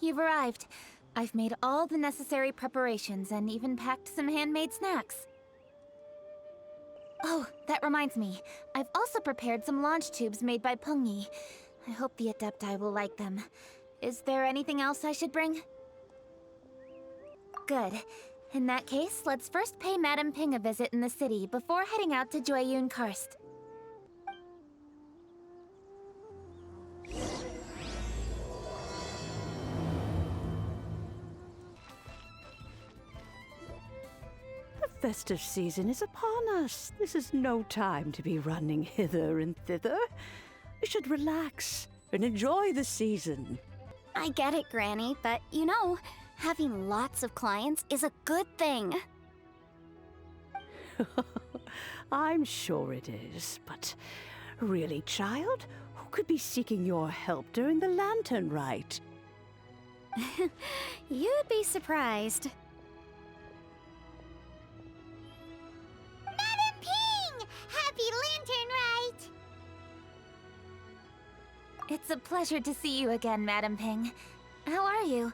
you've arrived. I've made all the necessary preparations and even packed some handmade snacks. Oh, that reminds me. I've also prepared some launch tubes made by Pengyi. I hope the Adepti will like them. Is there anything else I should bring? Good. In that case, let's first pay Madame Ping a visit in the city before heading out to Jueyun Karst. The festive season is upon us. This is no time to be running hither and thither. We should relax and enjoy the season. I get it, Granny, but you know, having lots of clients is a good thing. I'm sure it is, but really, child, who could be seeking your help during the lantern rite? You'd be surprised. Madam Ping! Happy Lantern Rite! It's a pleasure to see you again, Madame Ping. How are you?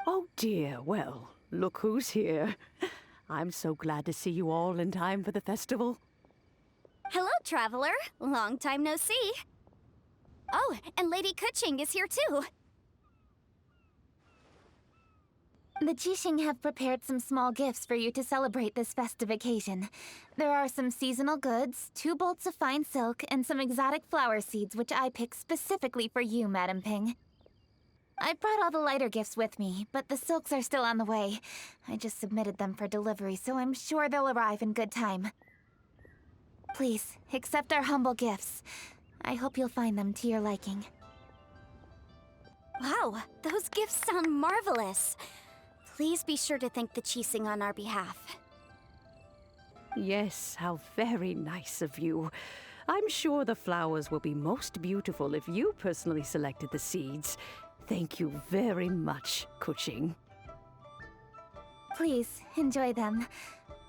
Oh dear, well, look who's here. I'm so glad to see you all in time for the festival. Hello, traveler. Long time no see. Oh, and Lady Keqing is here too. The Keqing have prepared some small gifts for you to celebrate this festive occasion. There are some seasonal goods, 2 bolts of fine silk, and some exotic flower seeds which I picked specifically for you, Madame Ping. I brought all the lighter gifts with me, but the silks are still on the way. I just submitted them for delivery, so I'm sure they'll arrive in good time. Please, accept our humble gifts. I hope you'll find them to your liking. Wow, those gifts sound marvelous. Please be sure to thank the Keqing on our behalf. Yes, how very nice of you. I'm sure the flowers will be most beautiful if you personally selected the seeds. Thank you very much, Keqing. Please, enjoy them.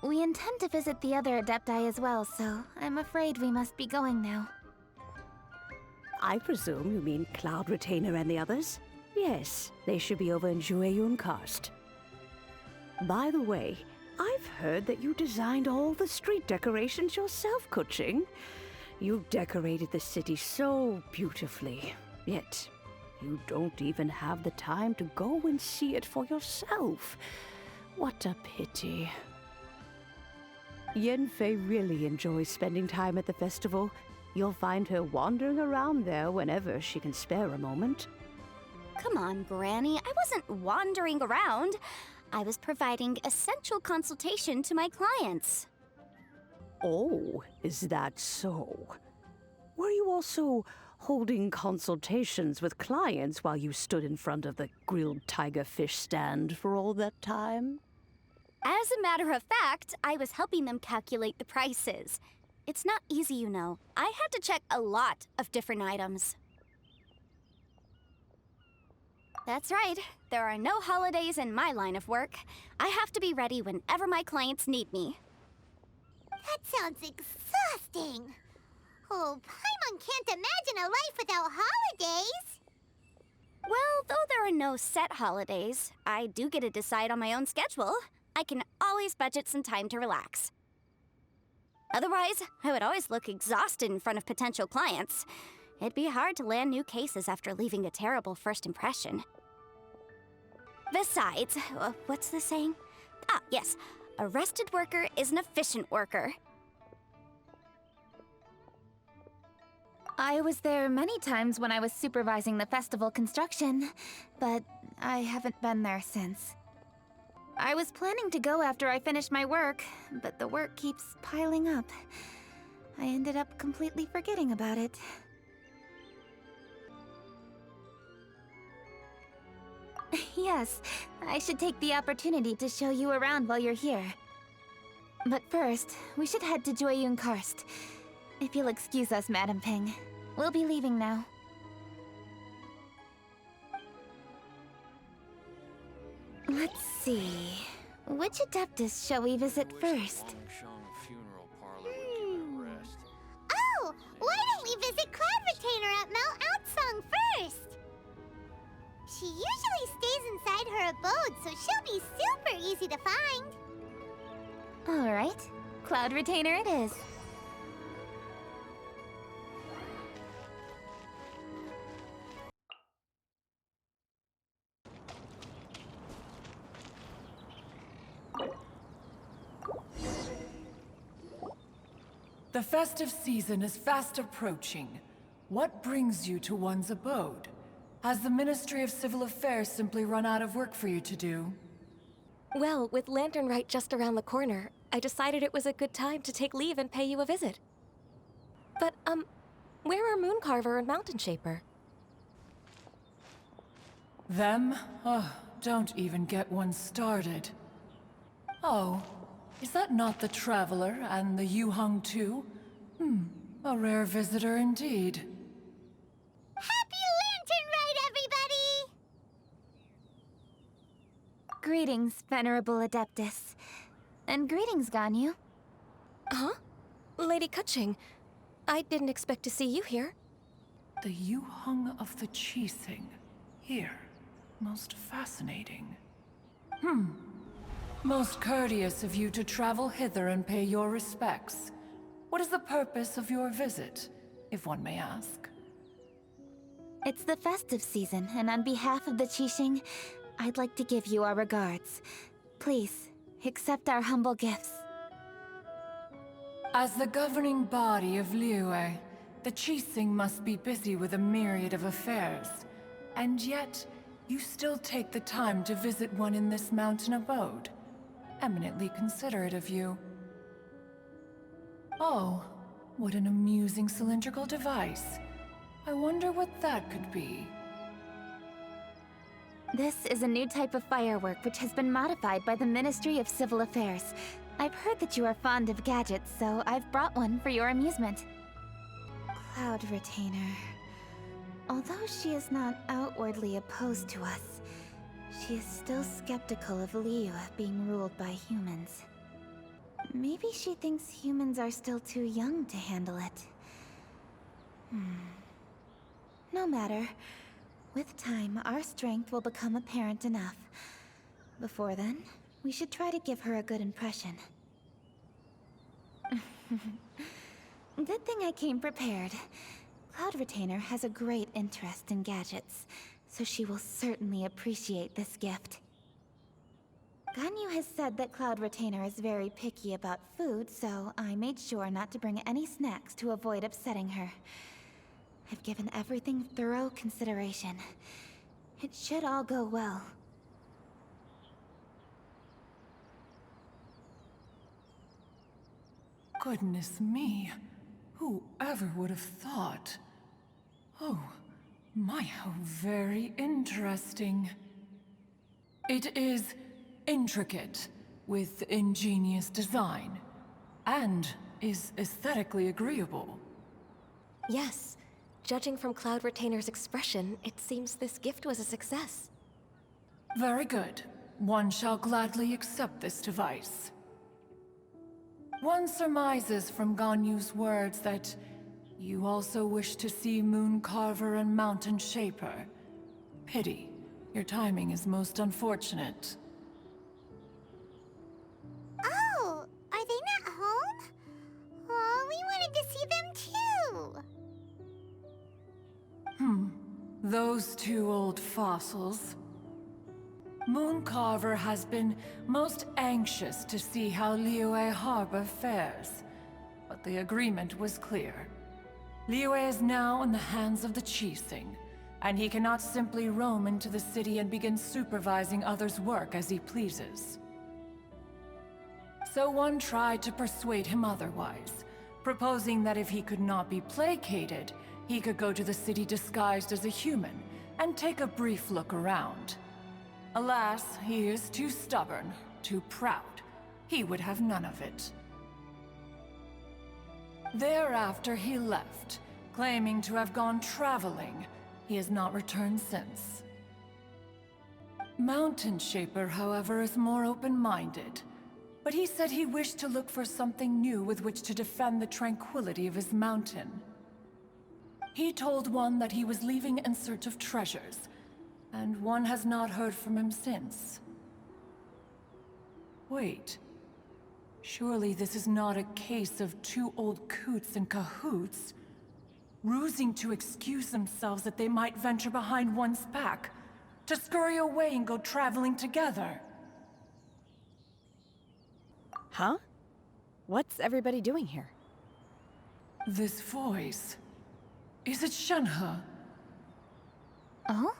We intend to visit the other Adepti as well, so I'm afraid we must be going now. I presume you mean Cloud Retainer and the others? Yes, they should be over in Jueyun Karst. By the way, I've heard that you designed all the street decorations yourself, Keqing. You decorated the city so beautifully, yet you don't even have the time to go and see it for yourself. What a pity. Yanfei really enjoys spending time at the festival. You'll find her wandering around there whenever she can spare a moment. Come on, Granny. I wasn't wandering around. I was providing essential consultation to my clients. Oh, is that so? Were you also holding consultations with clients while you stood in front of the grilled tiger fish stand for all that time? As a matter of fact, I was helping them calculate the prices. It's not easy, you know. I had to check a lot of different items. That's right. There are no holidays in my line of work. I have to be ready whenever my clients need me. That sounds exhausting. Oh, Paimon can't imagine a life without holidays. Well, though there are no set holidays, I do get to decide on my own schedule. I can always budget some time to relax. Otherwise, I would always look exhausted in front of potential clients. It'd be hard to land new cases after leaving a terrible first impression. Besides, what's the saying? Ah, yes. A rested worker is an efficient worker. I was there many times when I was supervising the festival construction, but I haven't been there since. I was planning to go after I finished my work, but the work keeps piling up. I ended up completely forgetting about it. Yes, I should take the opportunity to show you around while you're here. But first, we should head to Jueyun Karst. If you'll excuse us, Madame Ping. We'll be leaving now. Let's see. Which Adeptus shall we visit first? Oh, why don't we visit Cloud Retainer at Mount Outsong first? She usually stays inside her abode, so she'll be super easy to find. All right, Cloud Retainer it is. The festive season is fast approaching. What brings you to one's abode? Has the Ministry of Civil Affairs simply run out of work for you to do? Well, with Lantern Rite just around the corner, I decided it was a good time to take leave and pay you a visit. But, where are Mooncarver and Mountain Shaper? Them? Oh, don't even get one started. Oh, is that not the Traveler and the Yuheng too? A rare visitor indeed. Happy Lantern Rite, everybody! Greetings, Venerable Adeptus. And greetings, Ganyu. Huh? Lady Keqing, I didn't expect to see you here. The Yuheng of the Qixing. Here. Most fascinating. Most courteous of you to travel hither and pay your respects. What is the purpose of your visit, if one may ask? It's the festive season, and on behalf of the Qixing, I'd like to give you our regards. Please, accept our humble gifts. As the governing body of Liyue, the Qixing must be busy with a myriad of affairs. And yet, you still take the time to visit one in this mountain abode. Eminently considerate of you. Oh, what an amusing cylindrical device. I wonder what that could be. This is a new type of firework which has been modified by the Ministry of Civil Affairs. I've heard that you are fond of gadgets, so I've brought one for your amusement. Cloud Retainer. Although she is not outwardly opposed to us, she is still skeptical of Liyue being ruled by humans. Maybe she thinks humans are still too young to handle it. No matter. With time, our strength will become apparent enough. Before then, we should try to give her a good impression. Good thing I came prepared. Cloud Retainer has a great interest in gadgets, so she will certainly appreciate this gift. Ganyu has said that Cloud Retainer is very picky about food, so I made sure not to bring any snacks to avoid upsetting her. I've given everything thorough consideration. It should all go well. Goodness me. Whoever would have thought? Oh, my, how very interesting. It is intricate, with ingenious design, and is aesthetically agreeable. Yes. Judging from Cloud Retainer's expression, it seems this gift was a success. Very good. One shall gladly accept this device. One surmises from Ganyu's words that you also wish to see Mooncarver and Mountain Shaper. Pity. Your timing is most unfortunate. Oh, are they not home? Oh, we wanted to see them too. Those two old fossils. Mooncarver has been most anxious to see how Liyue Harbor fares, but the agreement was clear. Liyue is now in the hands of the Qixing, and he cannot simply roam into the city and begin supervising others' work as he pleases. So one tried to persuade him otherwise, proposing that if he could not be placated, he could go to the city disguised as a human and take a brief look around. Alas, he is too stubborn, too proud. He would have none of it. Thereafter he left, claiming to have gone traveling. He has not returned since. Mountain Shaper, however, is more open-minded. But he said he wished to look for something new with which to defend the tranquility of his mountain. He told one that he was leaving in search of treasures, And one has not heard from him since. Wait. Surely this is not a case of two old coots in cahoots, rusing to excuse themselves that they might venture behind one's back, to scurry away and go traveling together. Huh? What's everybody doing here? This voice... Is it Shenhe? Oh?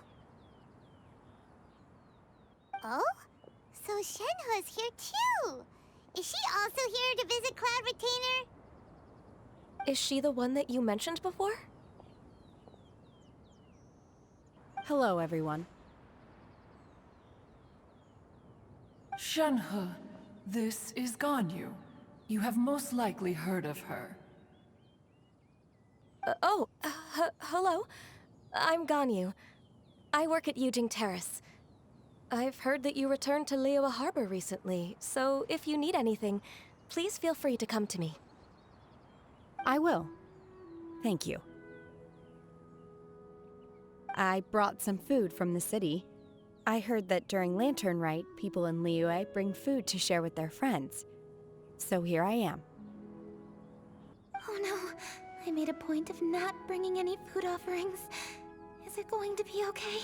Oh? So Shenhe's here too! Is she also here to visit Cloud Retainer? Is she the one that you mentioned before? Hello, everyone. Shenhe, this is Ganyu. You have most likely heard of her. Hello. I'm Ganyu. I work at Yujing Terrace. I've heard that you returned to Liyue Harbor recently, so if you need anything, please feel free to come to me. I will. Thank you. I brought some food from the city. I heard that during Lantern Rite, people in Liyue bring food to share with their friends. So here I am. Oh no, I made a point of not bringing any food offerings. Is it going to be okay?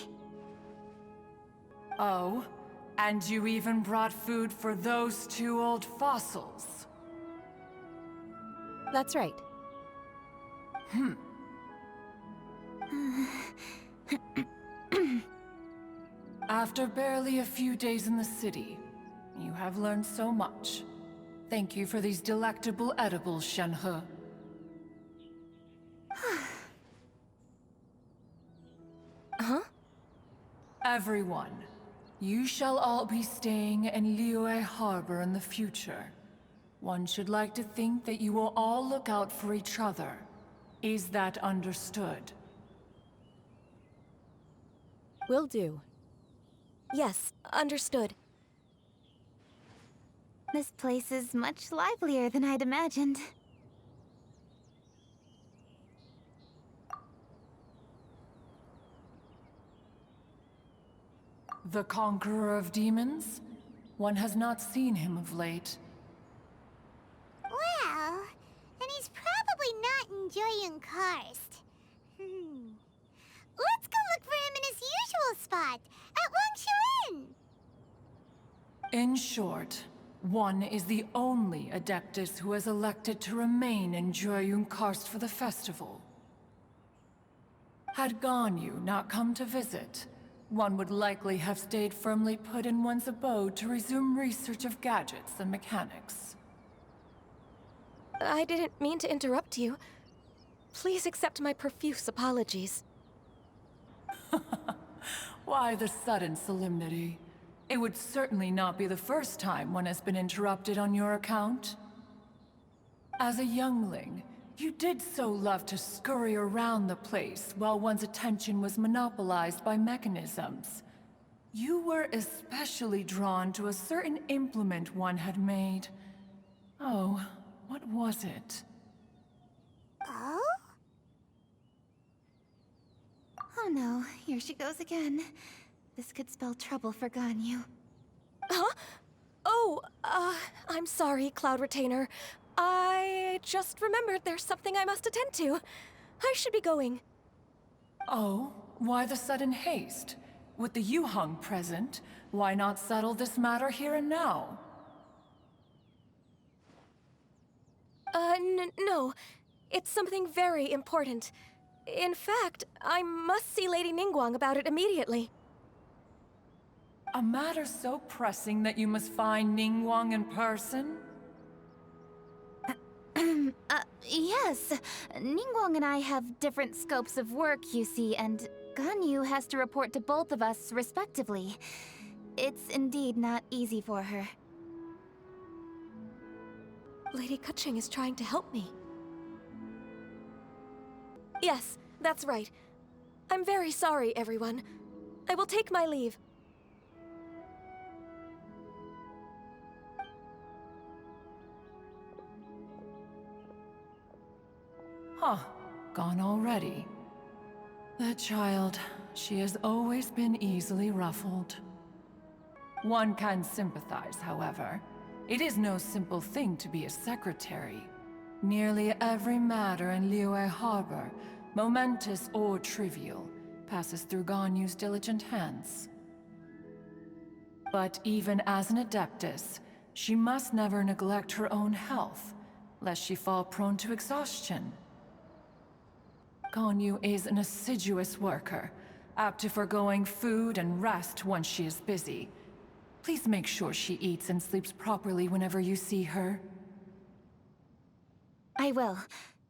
Oh, and you even brought food for those two old fossils. That's right. After barely a few days in the city, you have learned so much. Thank you for these delectable edibles, Shenhe. Huh? Everyone, you shall all be staying in Liyue Harbor in the future. One should like to think that you will all look out for each other. Is that understood? Will do. Yes, understood. This place is much livelier than I'd imagined. The Conqueror of Demons? One has not seen him of late. Well, and he's probably not enjoying Karst. Let's go look for him in his usual spot, at Wangshu Inn! In short, one is the only Adeptus who has elected to remain in Jueyun Karst for the festival. Had Ganyu not come to visit, one would likely have stayed firmly put in one's abode to resume research of gadgets and mechanics. I didn't mean to interrupt you. Please accept my profuse apologies. Why the sudden solemnity? It would certainly not be the first time one has been interrupted on your account. As a youngling, you did so love to scurry around the place while one's attention was monopolized by mechanisms. You were especially drawn to a certain implement one had made. Oh, what was it? Oh? Oh no, here she goes again. This could spell trouble for Ganyu. Huh? Oh, I'm sorry, Cloud Retainer. I just remembered there's something I must attend to. I should be going. Oh, why the sudden haste? With the Yuheng present, why not settle this matter here and now? No. It's something very important. In fact, I must see Lady Ningguang about it immediately. A matter so pressing that you must find Ningguang in person? Yes. Ningguang and I have different scopes of work, you see, and Ganyu has to report to both of us respectively. It's indeed not easy for her. Lady Keqing is trying to help me. Yes, that's right. I'm very sorry, everyone. I will take my leave. Huh, gone already. That child, She has always been easily ruffled. One can sympathize, however. It is no simple thing to be a secretary. Nearly every matter in Liyue Harbor, momentous or trivial, passes through Ganyu's diligent hands. But even as an Adeptus, she must never neglect her own health, lest she fall prone to exhaustion. Ganyu is an assiduous worker, apt to foregoing food and rest once she is busy. Please make sure she eats and sleeps properly whenever you see her. I will.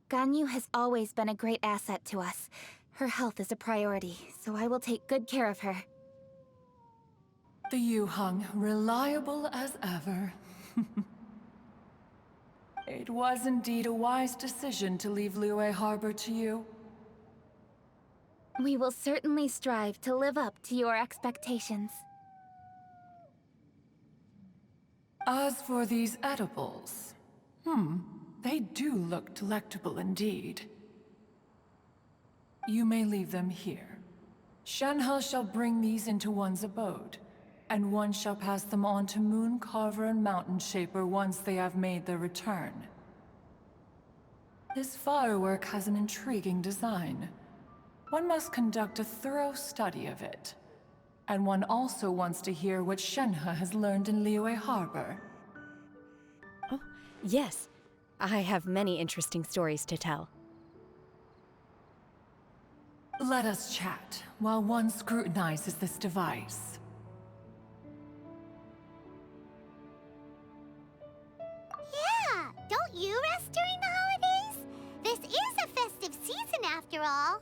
Ganyu has always been a great asset to us. Her health is a priority, so I will take good care of her. The Yuheng, reliable as ever. It was indeed a wise decision to leave Liyue Harbor to you. We will certainly strive to live up to your expectations. As for these edibles, they do look delectable indeed. You may leave them here. Shenhe shall bring these into one's abode, and one shall pass them on to Moon Carver and Mountain Shaper once they have made their return. This firework has an intriguing design. One must conduct a thorough study of it. And one also wants to hear what Shenhe has learned in Liyue Harbor. Oh, yes. I have many interesting stories to tell. Let us chat while one scrutinizes this device. Yeah, don't you rest during the holidays? This is a festive season after all.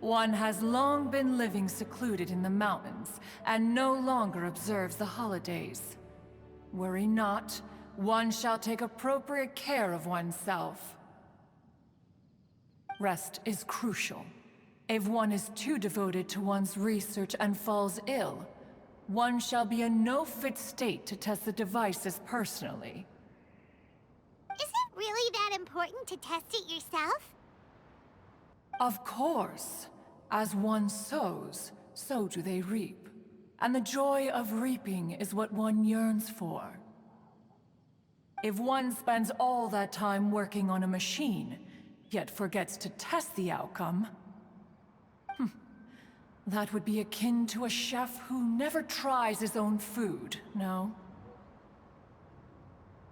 One has long been living secluded in the mountains and no longer observes the holidays. Worry not, one shall take appropriate care of oneself. Rest is crucial. If one is too devoted to one's research and falls ill, one shall be in no fit state to test the devices personally. Is it really that important to test it yourself? Of course. As one sows, so do they reap. And the joy of reaping is what one yearns for. If one spends all that time working on a machine, yet forgets to test the outcome, that would be akin to a chef who never tries his own food, no?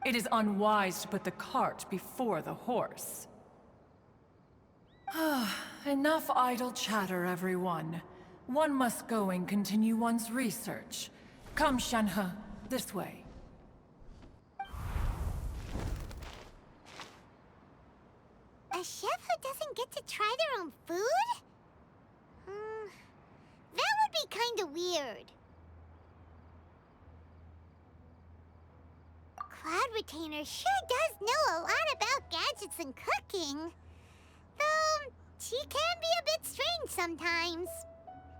It is unwise to put the cart before the horse. Enough idle chatter, everyone. One must go and continue one's research. Come, Shenhe, this way. A chef who doesn't get to try their own food? That would be kinda weird. Cloud Retainer sure does know a lot about gadgets and cooking. Though, she can be a bit strange sometimes.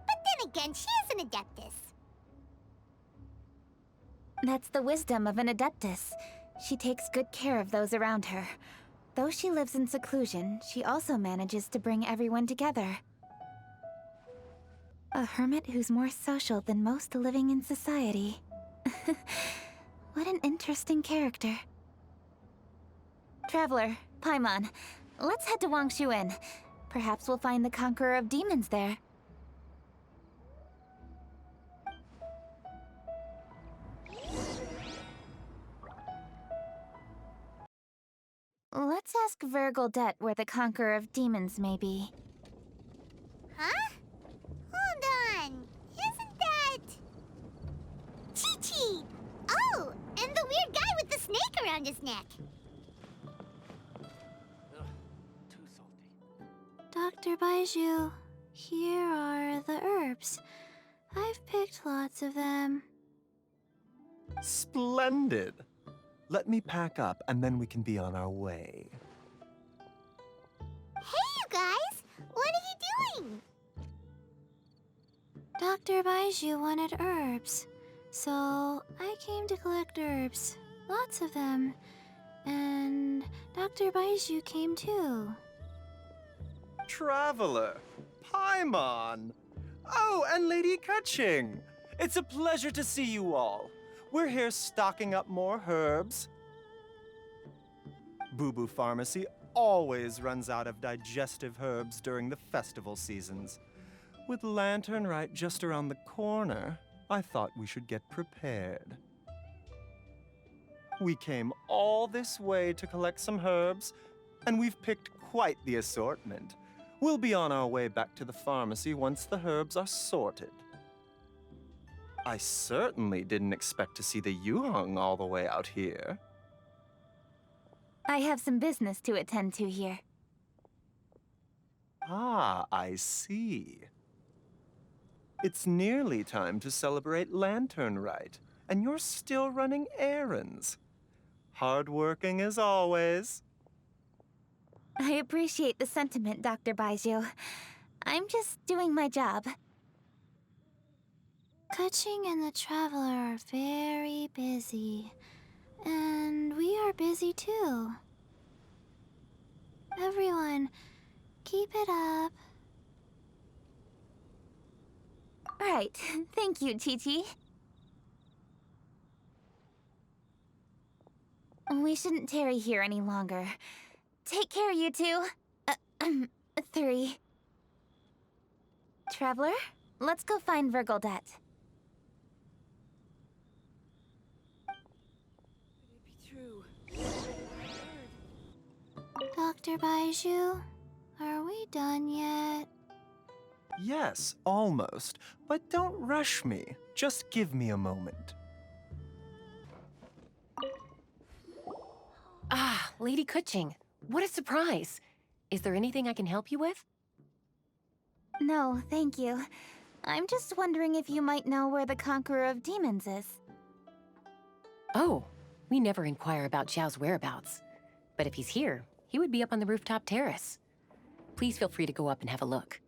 But then again, she is an Adeptus. That's the wisdom of an Adeptus. She takes good care of those around her. Though she lives in seclusion, she also manages to bring everyone together. A hermit who's more social than most living in society. What an interesting character. Traveler, Paimon, let's head to Wangshuin. Perhaps we'll find the Conqueror of Demons there. Let's ask Vergildet where the Conqueror of Demons may be. Huh? Hold on. Isn't that... Qiqi! Oh, and the weird guy with the snake around his neck. Too salty. Dr. Baizhu, here are the herbs. I've picked lots of them. Splendid! Let me pack up, and then we can be on our way. Hey, you guys! What are you doing? Dr. Baizhu wanted herbs, so I came to collect herbs. Lots of them. And Dr. Baizhu came too. Traveler, Paimon. Oh, and Lady Keqing. It's a pleasure to see you all. We're here stocking up more herbs. Boo Boo Pharmacy always runs out of digestive herbs during the festival seasons. With Lantern Rite just around the corner, I thought we should get prepared. We came all this way to collect some herbs, and we've picked quite the assortment. We'll be on our way back to the pharmacy once the herbs are sorted. I certainly didn't expect to see the Yuheng all the way out here. I have some business to attend to here. Ah, I see. It's nearly time to celebrate Lantern Rite, and you're still running errands. Hardworking as always. I appreciate the sentiment, Dr. Baizhu. I'm just doing my job. Keqing and the Traveler are very busy. And we are busy too. Everyone, keep it up. Right. Thank you, Qiqi. We shouldn't tarry here any longer. Take care, you two. 3. Traveler, let's go find Virgoldet. Dr. Baizhu, are we done yet? Yes, almost. But don't rush me. Just give me a moment. Ah, Lady Keqing. What a surprise. Is there anything I can help you with? No, thank you. I'm just wondering if you might know where the Conqueror of Demons is. Oh, we never inquire about Xiao's whereabouts. But if he's here, he would be up on the rooftop terrace. Please feel free to go up and have a look.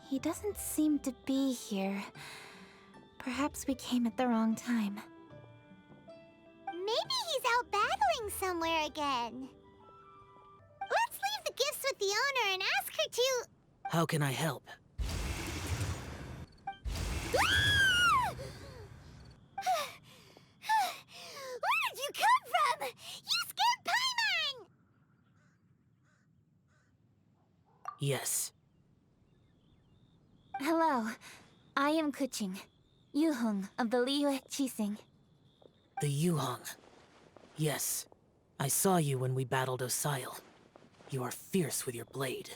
He doesn't seem to be here. Perhaps we came at the wrong time. Maybe he's out battling somewhere again. Let's leave the gifts with the owner and ask her to... How can I help? Where did you come from? You scared Paimon! Yes. Hello, I am Keqing, Yuheng of the Liyue Qixing. The Yuheng. Yes. I saw you when we battled Osial. You are fierce with your blade.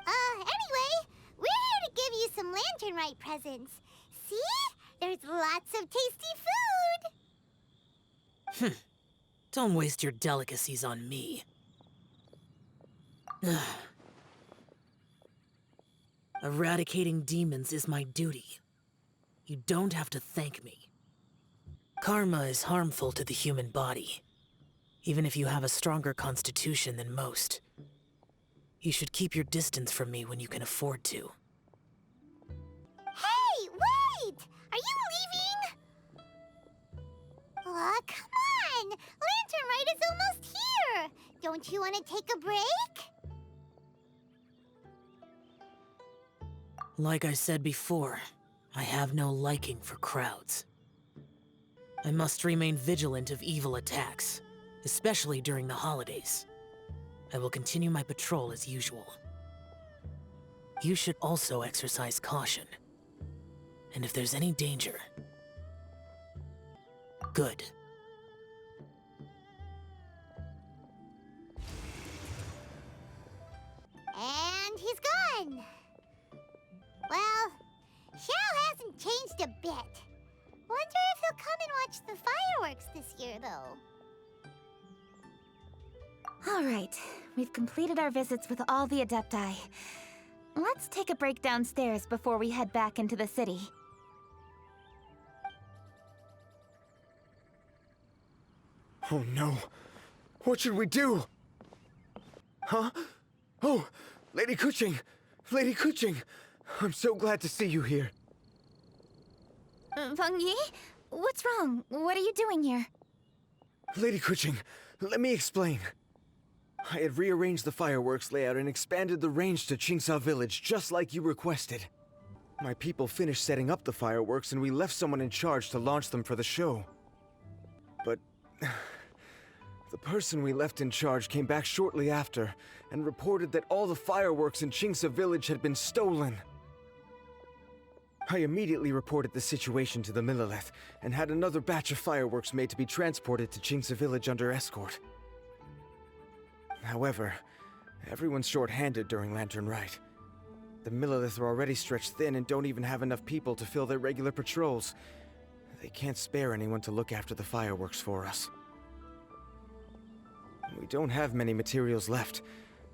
Anyway, we're here to give you some Lantern Rite presents. See? There's lots of tasty food! Don't waste your delicacies on me. Eradicating demons is my duty. You don't have to thank me. Karma is harmful to the human body, even if you have a stronger constitution than most. You should keep your distance from me when you can afford to. Hey, wait! Are you leaving? Aw, come on! Lantern Rite is almost here! Don't you want to take a break? Like I said before, I have no liking for crowds. I must remain vigilant of evil attacks, especially during the holidays. I will continue my patrol as usual. You should also exercise caution. And if there's any danger... Good. And he's gone! Well, Xiao hasn't changed a bit. Wonder if he'll come and watch the fireworks this year, though. All right, we've completed our visits with all the Adepti. Let's take a break downstairs before we head back into the city. Oh no. What should we do? Huh? Oh, Lady Keqing! Lady Keqing! I'm so glad to see you here. Feng Yi? What's wrong? What are you doing here? Lady Keqing, let me explain. I had rearranged the fireworks layout and expanded the range to Qingce village, just like you requested. My people finished setting up the fireworks and we left someone in charge to launch them for the show. But the person we left in charge came back shortly after and reported that all the fireworks in Qingce village had been stolen. I immediately reported the situation to the Millelith and had another batch of fireworks made to be transported to Qingce village under escort. However, everyone's short-handed during Lantern Rite. The Millelith are already stretched thin and don't even have enough people to fill their regular patrols. They can't spare anyone to look after the fireworks for us. We don't have many materials left,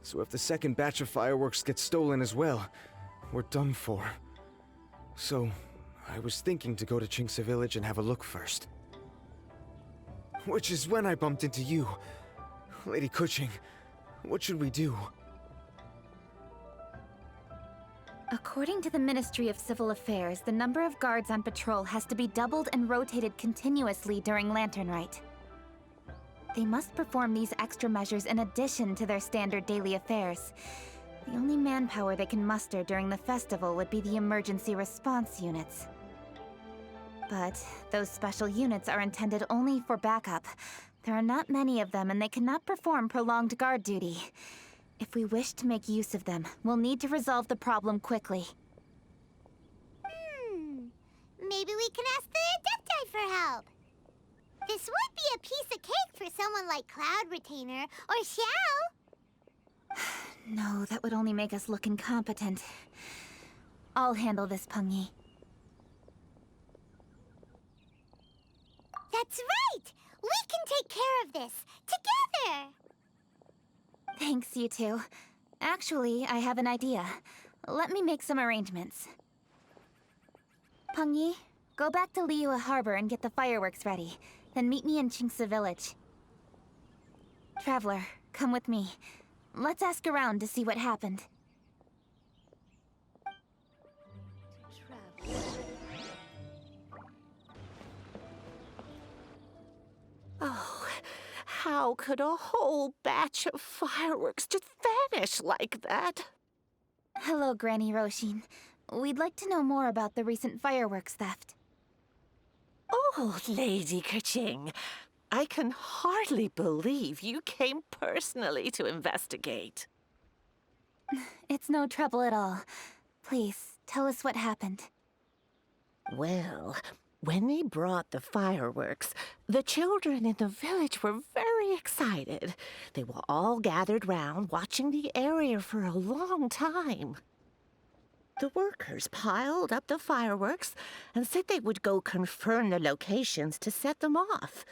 so if the second batch of fireworks gets stolen as well, we're done for. So, I was thinking to go to Qingce village and have a look first. Which is when I bumped into you. Lady Keqing, what should we do? According to the Ministry of Civil Affairs, the number of guards on patrol has to be doubled and rotated continuously during Lantern Rite. They must perform these extra measures in addition to their standard daily affairs. The only manpower they can muster during the festival would be the emergency response units. But those special units are intended only for backup. There are not many of them and they cannot perform prolonged guard duty. If we wish to make use of them, we'll need to resolve the problem quickly. Maybe we can ask the Adeptal for help. This would be a piece of cake for someone like Cloud Retainer or Xiao. No, that would only make us look incompetent. I'll handle this, Peng Yi. That's right! We can take care of this, together! Thanks, you two. Actually, I have an idea. Let me make some arrangements. Peng Yi, go back to Liyue Harbor and get the fireworks ready. Then meet me in Qingce village. Traveler, come with me. Let's ask around to see what happened. Oh, how could a whole batch of fireworks just vanish like that? Hello, Granny Roshin. We'd like to know more about the recent fireworks theft. Oh, Lady Keqing, I can hardly believe you came personally to investigate. It's no trouble at all. Please, tell us what happened. Well, when they brought the fireworks, the children in the village were very excited. They were all gathered round, watching the area for a long time. The workers piled up the fireworks and said they would go confirm the locations to set them off.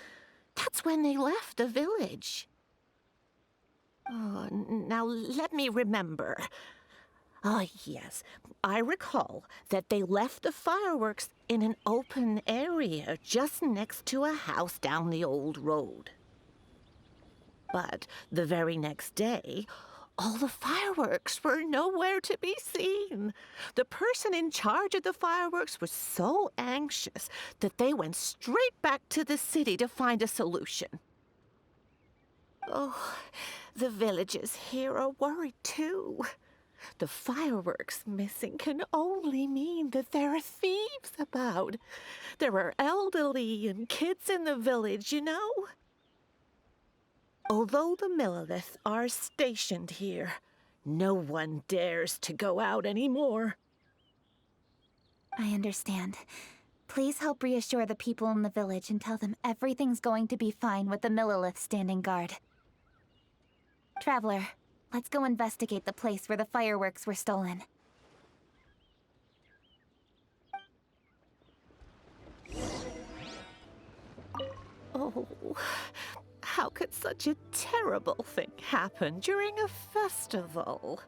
That's when they left the village. Oh, now let me remember. Ah, yes, I recall that they left the fireworks in an open area just next to a house down the old road. But the very next day, all the fireworks were nowhere to be seen. The person in charge of the fireworks was so anxious that they went straight back to the city to find a solution. Oh, the villagers here are worried too. The fireworks missing can only mean that there are thieves about. There are elderly and kids in the village, you know. Although the Millelith are stationed here, no one dares to go out anymore. I understand. Please help reassure the people in the village and tell them everything's going to be fine with the Millelith standing guard. Traveler, let's go investigate the place where the fireworks were stolen. Oh, how could such a terrible thing happen during a festival?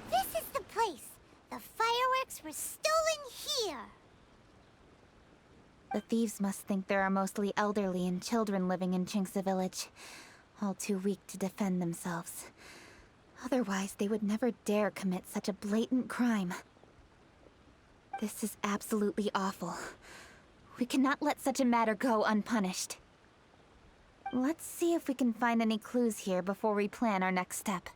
This is the place. The fireworks were stolen here. The thieves must think there are mostly elderly and children living in Qingce village, all too weak to defend themselves. Otherwise, they would never dare commit such a blatant crime. This is absolutely awful. We cannot let such a matter go unpunished. Let's see if we can find any clues here before we plan our next step.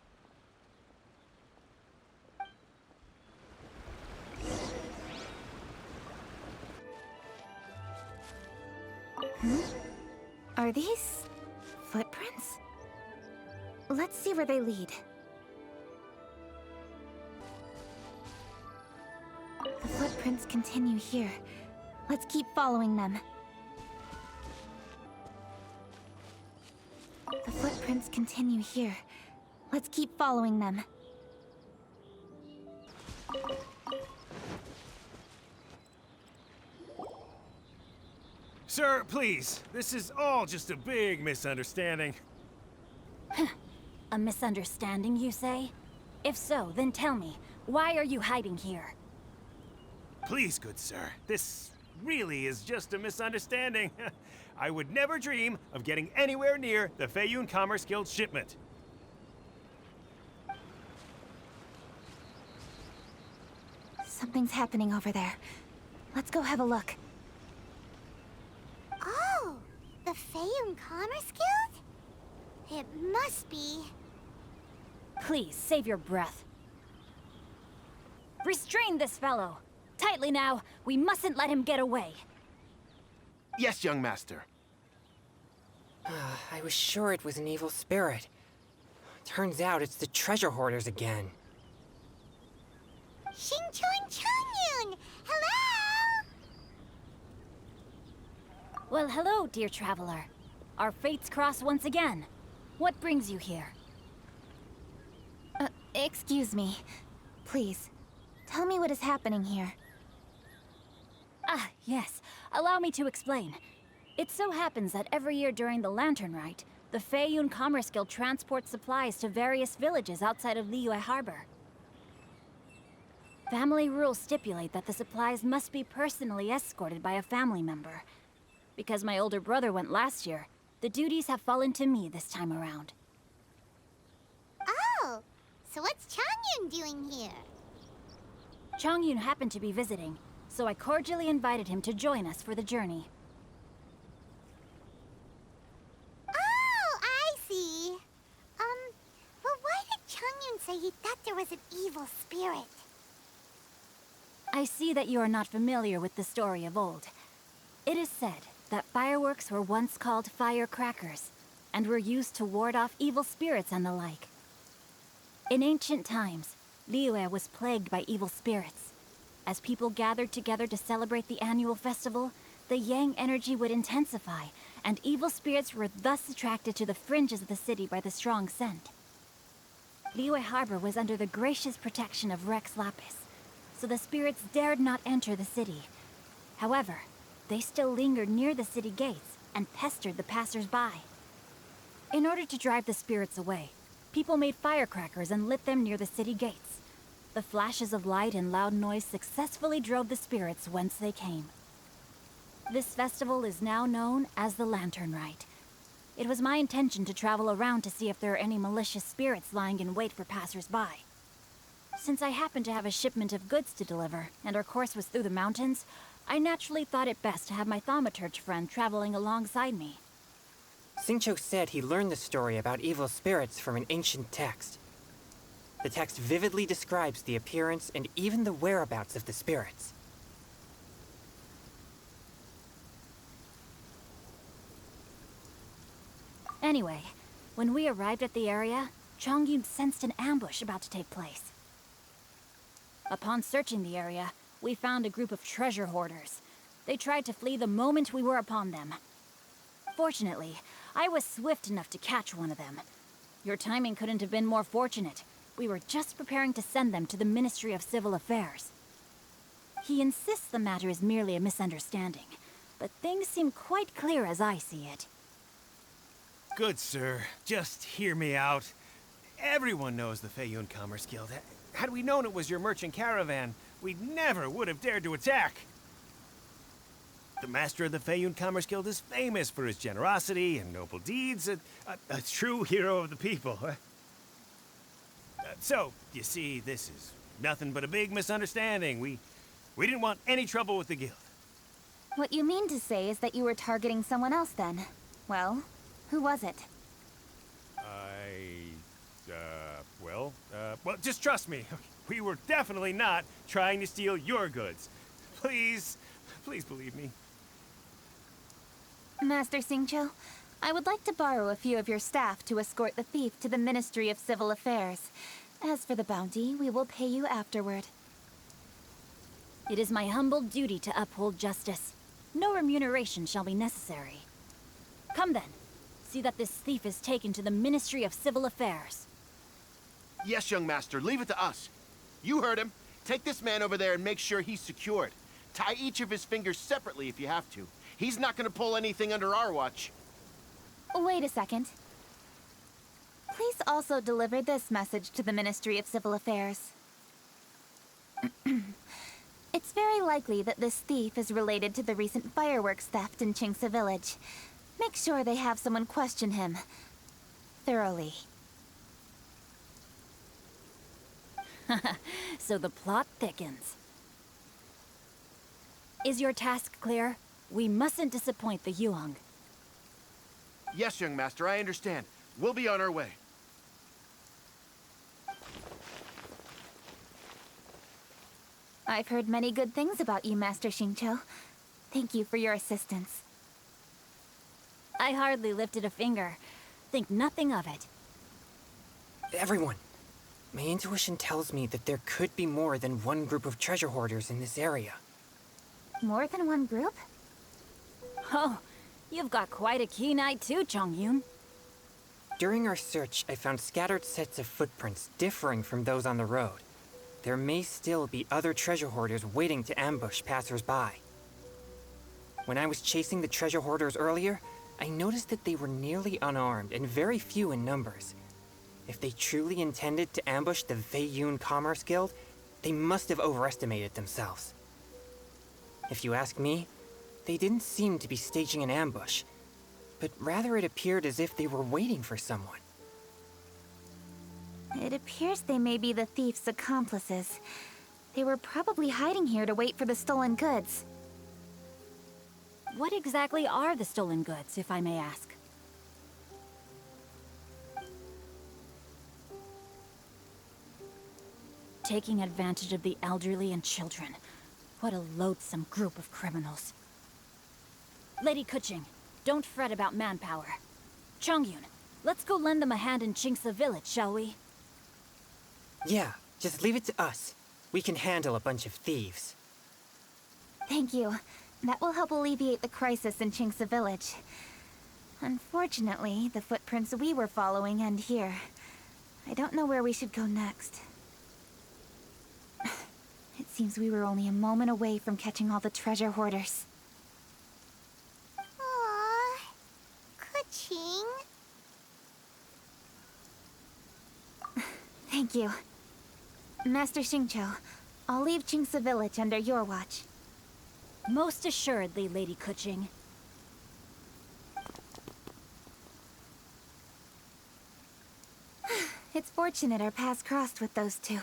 Are these footprints? Let's see where they lead. The footprints continue here. Let's keep following them. The footprints continue here. Let's keep following them. Sir, please. This is all just a big misunderstanding. A misunderstanding, you say? If so, then tell me, why are you hiding here? Please, good sir. This really is just a misunderstanding. I would never dream of getting anywhere near the Feiyun Commerce Guild shipment. Something's happening over there. Let's go have a look. Oh, the Feiyun Commerce Guild? It must be. Please, save your breath. Restrain this fellow! Tightly now, we mustn't let him get away. Yes, young master. I was sure it was an evil spirit. Turns out it's the treasure hoarders again. Xingqiu and Congyun! Hello! Well, hello, dear traveler. Our fates cross once again. What brings you here? Excuse me. Please, tell me what is happening here. Ah, yes. Allow me to explain. It so happens that every year during the Lantern Rite, the Feiyun Commerce Guild transports supplies to various villages outside of Liyue Harbor. Family rules stipulate that the supplies must be personally escorted by a family member. Because my older brother went last year, the duties have fallen to me this time around. Oh, so what's Congyun doing here? Congyun happened to be visiting, so I cordially invited him to join us for the journey. Oh, I see. Well, why did Congyun say he thought there was an evil spirit? I see that you are not familiar with the story of old. It is said that fireworks were once called firecrackers, and were used to ward off evil spirits and the like. In ancient times, Liyue was plagued by evil spirits. As people gathered together to celebrate the annual festival, the yang energy would intensify, and evil spirits were thus attracted to the fringes of the city by the strong scent. Liyue Harbor was under the gracious protection of Rex Lapis, so the spirits dared not enter the city. However, they still lingered near the city gates and pestered the passers-by. In order to drive the spirits away, people made firecrackers and lit them near the city gates. The flashes of light and loud noise successfully drove the spirits whence they came. This festival is now known as the Lantern Rite. It was my intention to travel around to see if there are any malicious spirits lying in wait for passers-by. Since I happened to have a shipment of goods to deliver, and our course was through the mountains, I naturally thought it best to have my thaumaturge friend traveling alongside me. Xingqiu said he learned the story about evil spirits from an ancient text. The text vividly describes the appearance and even the whereabouts of the spirits. Anyway, when we arrived at the area, Congyun sensed an ambush about to take place. Upon searching the area, we found a group of treasure hoarders. They tried to flee the moment we were upon them. Fortunately, I was swift enough to catch one of them. Your timing couldn't have been more fortunate. We were just preparing to send them to the Ministry of Civil Affairs. He insists the matter is merely a misunderstanding, but things seem quite clear as I see it. Good sir, just hear me out. Everyone knows the Feiyun Commerce Guild. Had we known it was your merchant caravan, we never would have dared to attack. The master of the Feiyun Commerce Guild is famous for his generosity and noble deeds, a true hero of the people. So, you see, this is nothing but a big misunderstanding. We didn't want any trouble with the guild. What you mean to say is that you were targeting someone else then? Well, who was it? Well, just trust me. We were definitely not trying to steal your goods. Please believe me. Master Xingqiu, I would like to borrow a few of your staff to escort the thief to the Ministry of Civil Affairs. As for the bounty, we will pay you afterward. It is my humble duty to uphold justice. No remuneration shall be necessary. Come then. See that this thief is taken to the Ministry of Civil Affairs. Yes, young master, leave it to us. You heard him. Take this man over there and make sure he's secured. Tie each of his fingers separately if you have to. He's not gonna pull anything under our watch. Wait a second. Please also deliver this message to the Ministry of Civil Affairs. It's very likely that this thief is related to the recent fireworks theft in Qingce village. Make sure they have someone question him thoroughly. So the plot thickens. Is your task clear? We mustn't disappoint the Yuang. Yes, young master, I understand. We'll be on our way. I've heard many good things about you, Master Xingqiu. Thank you for your assistance. I hardly lifted a finger. Think nothing of it. Everyone, my intuition tells me that there could be more than one group of treasure hoarders in this area. More than one group? Oh, you've got quite a keen eye too, Congyun. During our search, I found scattered sets of footprints differing from those on the road. There may still be other treasure hoarders waiting to ambush passers-by. When I was chasing the treasure hoarders earlier, I noticed that they were nearly unarmed and very few in numbers. If they truly intended to ambush the Feiyun Commerce Guild, they must have overestimated themselves. If you ask me, they didn't seem to be staging an ambush, but rather it appeared as if they were waiting for someone. It appears they may be the thief's accomplices. They were probably hiding here to wait for the stolen goods. What exactly are the stolen goods, if I may ask? Taking advantage of the elderly and children. What a loathsome group of criminals. Lady Keqing, don't fret about manpower. Congyun, let's go lend them a hand in Qingce village, shall we? Yeah, just leave it to us. We can handle a bunch of thieves. Thank you. That will help alleviate the crisis in Qingce village. Unfortunately, the footprints we were following end here. I don't know where we should go next. It seems we were only a moment away from catching all the treasure hoarders. Aww. Keqing. Thank you. Master Xingqiu, I'll leave Qingce village under your watch. Most assuredly, Lady Keqing. It's fortunate our paths crossed with those two.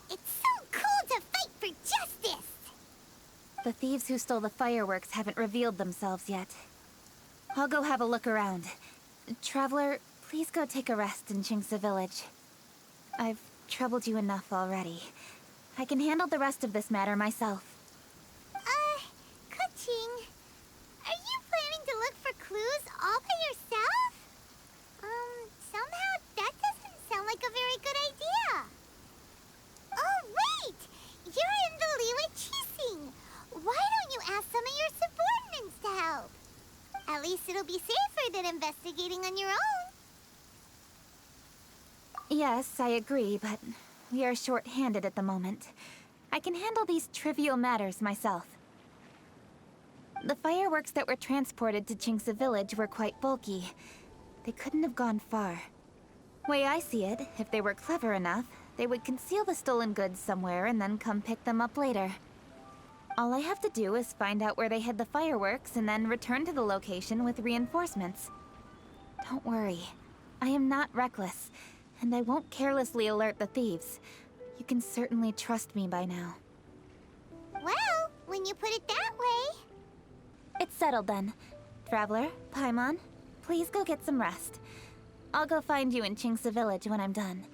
It's so cool to fight for justice! The thieves who stole the fireworks haven't revealed themselves yet. I'll go have a look around. Traveler, please go take a rest in Qingce village. I've troubled you enough already. I can handle the rest of this matter myself. Keqing, are you planning to look for clues all by yourself? Somehow that doesn't sound like a very good idea. Oh, wait! You're in the Liyue Qixing. Why don't you ask some of your subordinates to help? At least it'll be safer than investigating on your own. Yes, I agree, but we are short-handed at the moment. I can handle these trivial matters myself. The fireworks that were transported to Qingce village were quite bulky. They couldn't have gone far. Way I see it, if they were clever enough, they would conceal the stolen goods somewhere and then come pick them up later. All I have to do is find out where they hid the fireworks and then return to the location with reinforcements. Don't worry. I am not reckless, and I won't carelessly alert the thieves. You can certainly trust me by now. Well, when you put it that way... It's settled then. Traveler, Paimon, please go get some rest. I'll go find you in Qingce village when I'm done.